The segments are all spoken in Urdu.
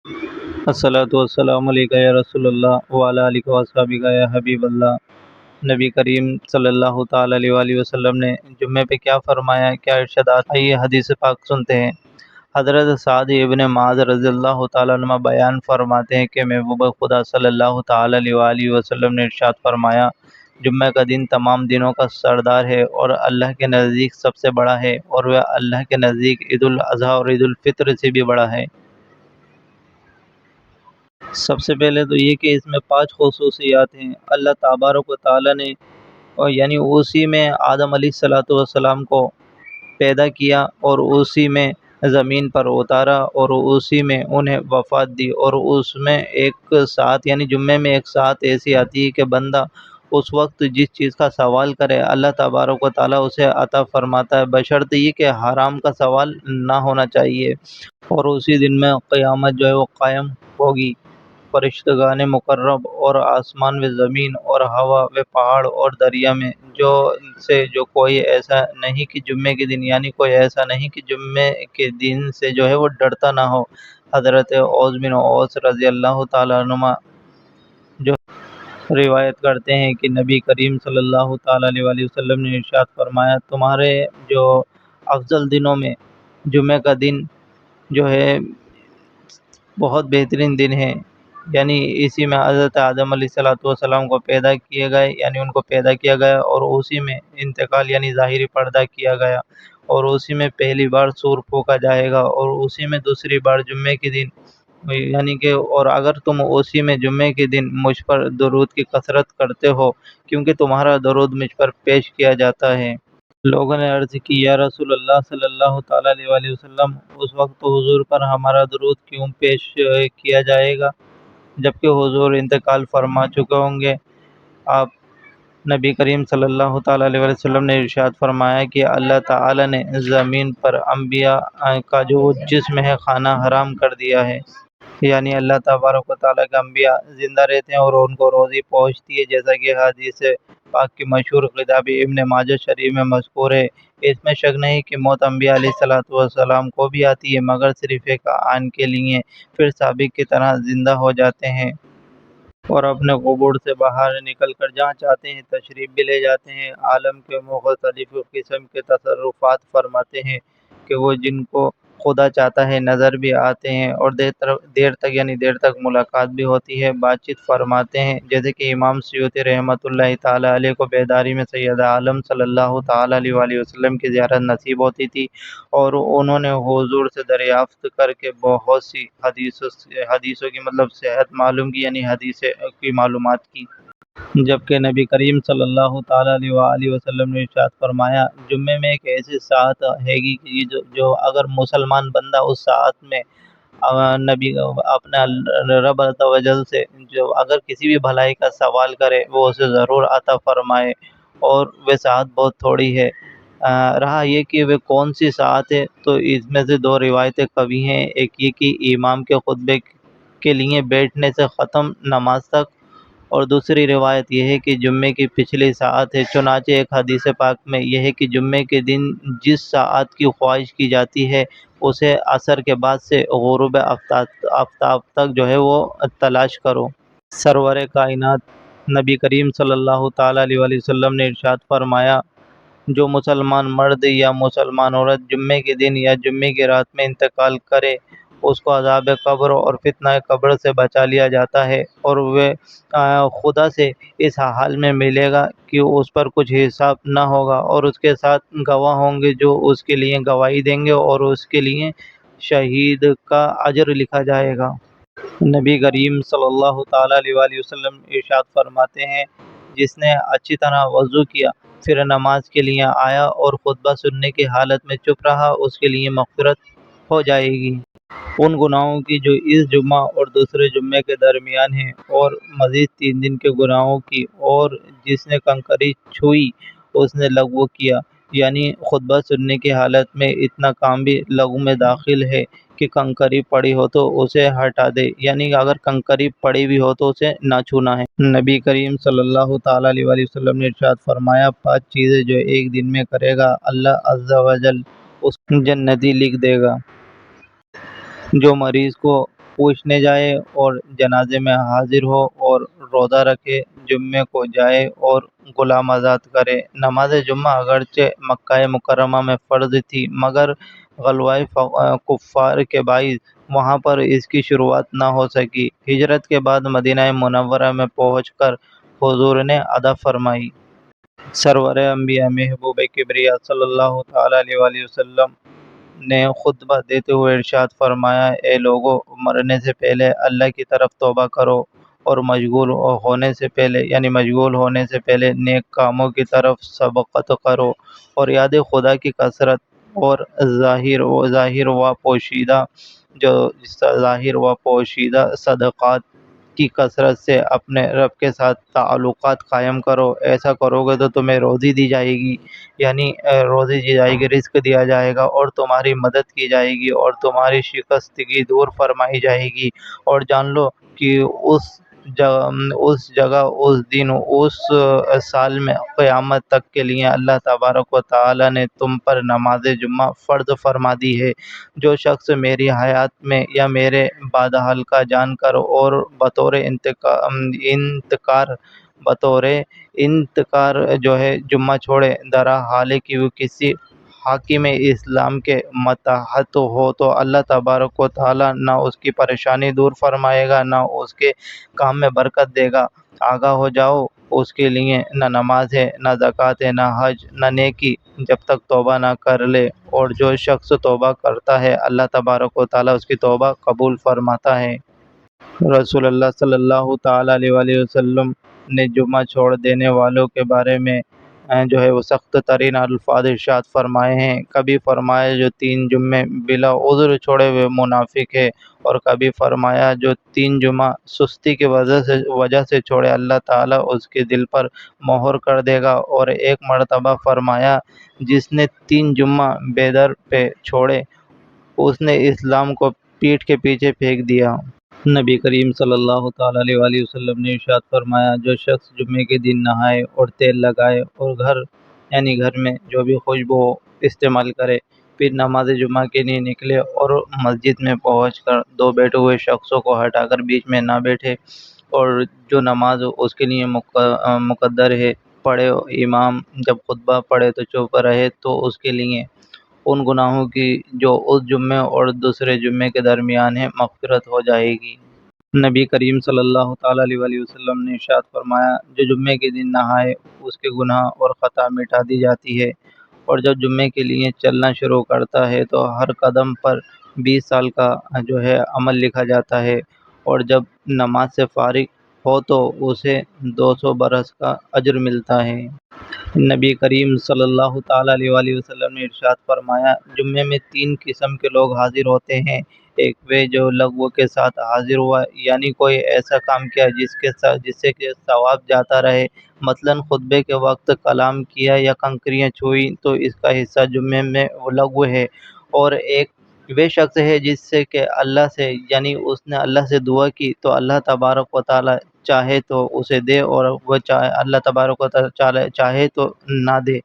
الصلاۃ والسلام علیک یا رسول اللہ وعلی آلہ وصحبہ یا حبیب اللہ۔ نبی کریم صلی اللہ تعالیٰ علیہ وآلہ وسلم نے جمعے پہ کیا فرمایا، کیا ارشادات؟ آئیے حدیث پاک سنتے ہیں۔ حضرت سعد ابن معاذ رضی اللہ تعالیٰ عنہ بیان فرماتے ہیں کہ محبوب خدا صلی اللہ تعالیٰ علیہ وآلہ وسلم نے ارشاد فرمایا، جمعہ کا دن تمام دنوں کا سردار ہے اور اللہ کے نزدیک سب سے بڑا ہے، اور وہ اللہ کے نزدیک عید الاضحیٰ اور عید الفطر سے بھی بڑا ہے۔ سب سے پہلے تو یہ کہ اس میں 5 خصوصیات ہیں۔ اللہ تبارک و تعالیٰ نے یعنی اسی میں آدم علیہ الصلوۃ والسلام کو پیدا کیا اور اسی میں زمین پر اتارا اور اسی میں انہیں وفات دی، اور اس میں ایک ساتھ یعنی جمعے میں ایک ساتھ ایسی آتی ہے کہ بندہ اس وقت جس چیز کا سوال کرے اللہ تبارک و تعالیٰ اسے عطا فرماتا ہے، بشرط یہ کہ حرام کا سوال نہ ہونا چاہیے۔ اور اسی دن میں قیامت جو ہے وہ قائم ہوگی، فرشتگان مقرب اور آسمان و زمین اور ہوا و پہاڑ اور دریا میں جو کوئی ایسا نہیں کہ جمعے کے دن یعنی کوئی ایسا نہیں کہ جمعے کے دن سے جو ہے وہ ڈرتا نہ ہو۔ حضرت اوس بن اوس رضی اللہ تعالیٰ عنہ جو روایت کرتے ہیں کہ نبی کریم صلی اللہ تعالیٰ علیہ وآلہ وسلم نے ارشاد فرمایا، تمہارے جو افضل دنوں میں جمعے کا دن جو ہے بہت بہترین دن ہے، یعنی اسی میں حضرت آدم علیہ الصلوۃ والسلام کو پیدا کیے گئے، یعنی ان کو پیدا کیا گیا اور اسی میں انتقال یعنی ظاہری پردہ کیا گیا، اور اسی میں پہلی بار سور پھونکا جائے گا، اور اسی میں دوسری بار جمعے کے دن یعنی کہ اور اگر تم اسی میں جمعے کے دن مجھ پر درود کی کثرت کرتے ہو، کیونکہ تمہارا درود مجھ پر پیش کیا جاتا ہے۔ لوگوں نے عرض کی، یا رسول اللہ صلی اللہ تعالیٰ علیہ وآلہ وسلم، اس وقت تو حضور پر ہمارا درود کیوں پیش کیا جائے گا جبکہ حضور انتقال فرما چکے ہوں گے؟ آپ نبی کریم صلی اللہ تعالیٰ علیہ وسلم نے ارشاد فرمایا کہ اللہ تعالیٰ نے زمین پر انبیاء کا جو جسم ہے کھانا حرام کر دیا ہے، یعنی اللہ تبارک و تعالیٰ کے انبیاء زندہ رہتے ہیں اور ان کو روزی پہنچتی ہے، جیسا کہ حدیث پاک کی مشہور کتاب ابن ماجہ شریف میں مذکور ہے۔ اس میں شک نہیں کہ موت انبیاء علیہ الصلوۃ والسلام کو بھی آتی ہے، مگر صرف ایک آن کے لیے، پھر سابق کی طرح زندہ ہو جاتے ہیں اور اپنے قبور سے باہر نکل کر جہاں چاہتے ہیں تشریف بھی لے جاتے ہیں۔ عالم کے مختلف قسم کے تصرفات فرماتے ہیں کہ وہ جن کو خدا چاہتا ہے نظر بھی آتے ہیں، اور دیر تک ملاقات بھی ہوتی ہے، بات چیت فرماتے ہیں، جیسے کہ امام سیوطی رحمۃ اللہ تعالیٰ علیہ کو بیداری میں سید عالم صلی اللہ تعالیٰ علیہ وآلہ وسلم کی زیارت نصیب ہوتی تھی، اور انہوں نے حضور سے دریافت کر کے بہت سی حدیثوں کی صحت معلوم کی، یعنی حدیث کی معلومات کی۔ جبکہ نبی کریم صلی اللہ تعالیٰ علیہ وآلہ وسلم نے ارشاد فرمایا، جمعے میں ایک ایسی ساعت ہے گی کہ جو اگر مسلمان بندہ اس ساعت میں نبی اپنے رب عز و جل سے جو اگر کسی بھی بھلائی کا سوال کرے وہ اسے ضرور عطا فرمائے، اور وہ ساعت بہت تھوڑی ہے۔ رہا یہ کہ وہ کون سی ساعت ہے، تو اس میں سے 2 روایتیں قوی ہیں، ایک یہ کہ امام کے خطبے کے لیے بیٹھنے سے ختم نماز تک، اور دوسری روایت یہ ہے کہ جمعے کی پچھلی ساعت ہے۔ چنانچہ ایک حدیث پاک میں یہ ہے کہ جمعے کے دن جس ساعت کی خواہش کی جاتی ہے اسے عصر کے بعد سے غروب آفتاب تک جو ہے وہ تلاش کرو۔ سرور کائنات نبی کریم صلی اللہ تعالیٰ علیہ وآلہ وسلم نے ارشاد فرمایا، جو مسلمان مرد یا مسلمان عورت جمعے کے دن یا جمعے کی رات میں انتقال کرے اس کو عذاب قبر اور فتنہ قبر سے بچا لیا جاتا ہے، اور وہ خدا سے اس حال میں ملے گا کہ اس پر کچھ حساب نہ ہوگا، اور اس کے ساتھ گواہ ہوں گے جو اس کے لیے گواہی دیں گے، اور اس کے لیے شہید کا اجر لکھا جائے گا۔ نبی کریم صلی اللہ تعالیٰ علیہ وآلہ وسلم ارشاد فرماتے ہیں، جس نے اچھی طرح وضو کیا پھر نماز کے لیے آیا اور خطبہ سننے کی حالت میں چپ رہا، اس کے لیے مغفرت ہو جائے گی ان گناہوں کی جو اس جمعہ اور دوسرے جمعے کے درمیان ہیں، اور مزید 3 دن کے گناہوں کی، اور جس نے کنکری چھوئی اس نے لغو کیا، یعنی خطبہ سننے کی حالت میں اتنا کام بھی لغو میں داخل ہے کہ کنکری پڑی ہو تو اسے ہٹا دے، یعنی اگر کنکری پڑی بھی ہو تو اسے نہ چھونا ہے۔ نبی کریم صلی اللہ تعالیٰ علیہ وآلہ وسلم نے ارشاد فرمایا، 5 چیزیں جو ایک دن میں کرے گا اللہ عز و جل اس کو جنتی لکھ دے گا۔ جو مریض کو پوچھنے جائے اور جنازے میں حاضر ہو اور روزہ رکھے، جمعے کو جائے اور غلام آزاد کرے۔ نماز جمعہ اگرچہ مکہ مکرمہ میں فرض تھی، مگر غلبہ کفار کے باعث وہاں پر اس کی شروعات نہ ہو سکی۔ ہجرت کے بعد مدینہ منورہ میں پہنچ کر حضور نے ادا فرمائی۔ سرور انبیاء محبوب کبریا صلی اللہ تعالی علیہ وآلہ وسلم نے خطبہ دیتے ہوئے ارشاد فرمایا، اے لوگو، مرنے سے پہلے اللہ کی طرف توبہ کرو اور مشغول ہونے سے پہلے نیک کاموں کی طرف سبقت کرو، اور یاد خدا کی کثرت اور ظاہر و پوشیدہ صدقات کی کثرت سے اپنے رب کے ساتھ تعلقات قائم کرو۔ ایسا کرو گے تو تمہیں روزی دی جائے گی، رزق دیا جائے گا، اور تمہاری مدد کی جائے گی، اور تمہاری شکستگی دور فرمائی جائے گی۔ اور جان لو کہ اس جگہ، اس دن، اس سال میں قیامت تک کے لیے اللہ تبارک و تعالی نے تم پر نماز جمعہ فرض فرما دی ہے۔ جو شخص میری حیات میں یا میرے بعد حلقہ جان کر اور بطور انتظار جو ہے جمعہ چھوڑے، درا حال ہے کہ وہ کسی حاکم اسلام کے ماتحت ہو، تو اللہ تبارک و تعالی نہ اس کی پریشانی دور فرمائے گا، نہ اس کے کام میں برکت دے گا۔ آگاہ ہو جاؤ، اس کے لیے نہ نماز ہے، نہ زکوٰۃ ہے، نہ حج، نہ نیکی، جب تک توبہ نہ کر لے۔ اور جو شخص توبہ کرتا ہے، اللہ تبارک و تعالی اس کی توبہ قبول فرماتا ہے۔ رسول اللہ صلی اللہ تعالی علیہ وآلہ وسلم نے جمعہ چھوڑ دینے والوں کے بارے میں جو ہے وہ سخت ترین الفاظ ارشاد فرمائے ہیں۔ کبھی فرمایا جو 3 جمعے بلا عذر چھوڑے ہوئے منافق ہے، اور کبھی فرمایا جو 3 جمعہ سستی کی وجہ سے چھوڑے، اللہ تعالیٰ اس کے دل پر مہر کر دے گا۔ اور ایک مرتبہ فرمایا جس نے 3 جمعہ بے در پہ چھوڑے، اس نے اسلام کو پیٹھ کے پیچھے پھینک دیا۔ نبی کریم صلی اللہ تعالی علیہ وآلہ وسلم نے ارشاد فرمایا، جو شخص جمعے کے دن نہائے اور تیل لگائے اور گھر میں جو بھی خوشبو استعمال کرے، پھر نماز جمعہ کے لیے نکلے اور مسجد میں پہنچ کر 2 بیٹھے ہوئے شخصوں کو ہٹا کر بیچ میں نہ بیٹھے، اور جو نماز اس کے لیے مقدر ہے پڑھے، امام جب خطبہ پڑھے تو چپ رہے، تو اس کے لیے ان گناہوں کی جو اس جمعے اور دوسرے جمعے کے درمیان ہے مغفرت ہو جائے گی۔ نبی کریم صلی اللہ تعالی علیہ وآلہ وسلم نے ارشاد فرمایا، جو جمعے کے دن نہائے اس کے گناہ اور خطا مٹا دی جاتی ہے، اور جب جمعے کے لیے چلنا شروع کرتا ہے تو ہر قدم پر 20 سال کا جو ہے عمل لکھا جاتا ہے، اور جب نماز سے فارغ ہو تو اسے 200 برس کا اجر ملتا ہے۔ نبی کریم صلی اللہ تعالی علیہ وآلہ وسلم نے ارشاد فرمایا، جمعے میں 3 قسم کے لوگ حاضر ہوتے ہیں۔ ایک وہ جو لغو کے ساتھ حاضر ہوا، یعنی کوئی ایسا کام کیا جس سے کہ ثواب جاتا رہے، مثلاً خطبے کے وقت کلام کیا یا کنکریاں چھوئی، تو اس کا حصہ جمعے میں وہ لغو ہے۔ اور ایک وہ شخص ہے جس سے کہ اللہ سے، یعنی اس نے اللہ سے دعا کی تو اللہ تبارک و تعالی چاہے تو اسے دے، اور وہ اللہ تبارک و تعالی چاہے تو نہ دے۔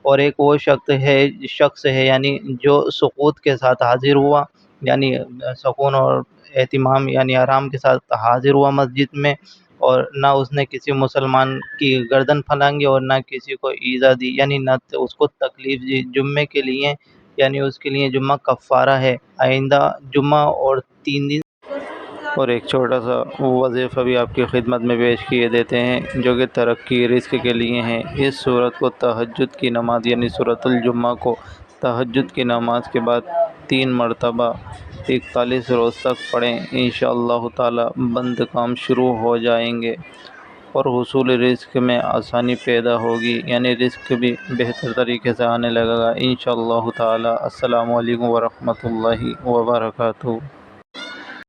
اور ایک وہ شخص ہے یعنی جو سکوت کے ساتھ حاضر ہوا، یعنی سکون اور اہتمام یعنی آرام کے ساتھ حاضر ہوا مسجد میں، اور نہ اس نے کسی مسلمان کی گردن پھلانگی اور نہ کسی کو ایذا دی، یعنی نہ اس کو تکلیف دی جمعے کے لیے، یعنی اس کے لیے جمعہ کفارہ ہے۔ آئندہ جمعہ اور 3 دن اور ایک چھوٹا سا وظیفہ بھی آپ کی خدمت میں پیش کیے دیتے ہیں، جو کہ ترقی رزق کے لیے ہیں۔ اس سورت کو تہجد کی نماز یعنی سورۃ الجمعہ کو تہجد کی نماز کے بعد 3 مرتبہ 41 روز تک پڑھیں، انشاءاللہ تعالی بند کام شروع ہو جائیں گے، اور حصول رزق میں آسانی پیدا ہوگی، یعنی رزق بھی بہتر طریقے سے آنے لگے گا انشاءاللہ تعالی۔ السلام علیکم ورحمۃ اللہ وبرکاتہ۔